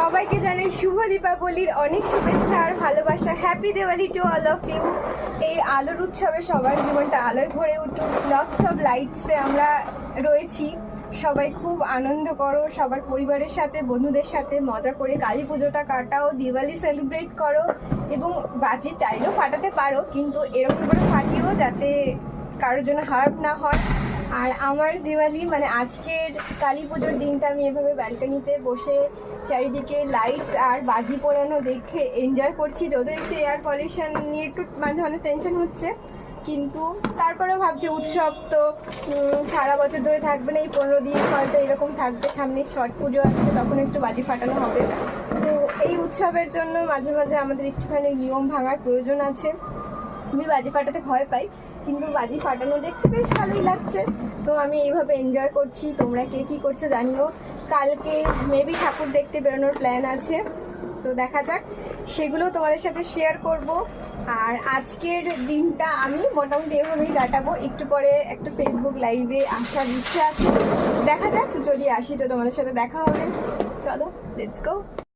সবাইকে জানাই শুভ দীপাবলির অনেক শুভেচ্ছা আর ভালোবাসা। Happy Diwali to all of you. এই আলোর উৎসবে সবার জীবনটা আলোয় ভরে উঠুক। লটস অফ লাইটসে আমরা রয়েছি। সবাই খুব আনন্দ করো, সবার পরিবারের সাথে বন্ধুদের সাথে মজা করে কালী পুজোটা কাটাও, দিওয়ালি সেলিব্রেট করো এবং বাজি চাইলেও ফাটাতে পারো, কিন্তু এরকম করে ফাটিও যাতে কারোর জন্য হার্ম না হয়। আর আমার দিওয়ালি মানে আজকের কালী পুজোর দিনটা আমি এভাবে ব্যালকনিতে বসে চারিদিকে লাইটস আর বাজি পোড়ানো দেখে এনজয় করছি। যদিও একটু এয়ার পলিউশন নিয়ে একটু মাঝে মাঝে টেনশন হচ্ছে, কিন্তু তারপরেও ভাবছি উৎসব তো সারা বছর ধরে থাকবে না, এই 15 দিন হয়তো এরকম থাকবে। সামনে ছট পুজো আসছে, তখন একটু বাজি ফাটানো হবে। তো এই উৎসবের জন্য মাঝে মাঝে আমাদের একটুখানি নিয়ম ভাঙার প্রয়োজন আছে। আমি বাজি ফাটাতে ভয় পাই, কিন্তু বাজি ফাটানো দেখতে বেশ ভালোই লাগছে। তো আমি এইভাবে এনজয় করছি। তোমরা কে কী করছো জানিও। কালকে মেবি ঠাকুর দেখতে বেরোনোর প্ল্যান আছে, তো দেখা যাক, সেগুলো তোমাদের সাথে শেয়ার করব। আর আজকের দিনটা আমি মোটামুটি এভাবেই কাটাবো। একটু পরে একটা ফেসবুক লাইভে আসার ইচ্ছা আছে, দেখা যাক, যদি আসি তো তোমাদের সাথে দেখা হবে। চলো, লেটস গো।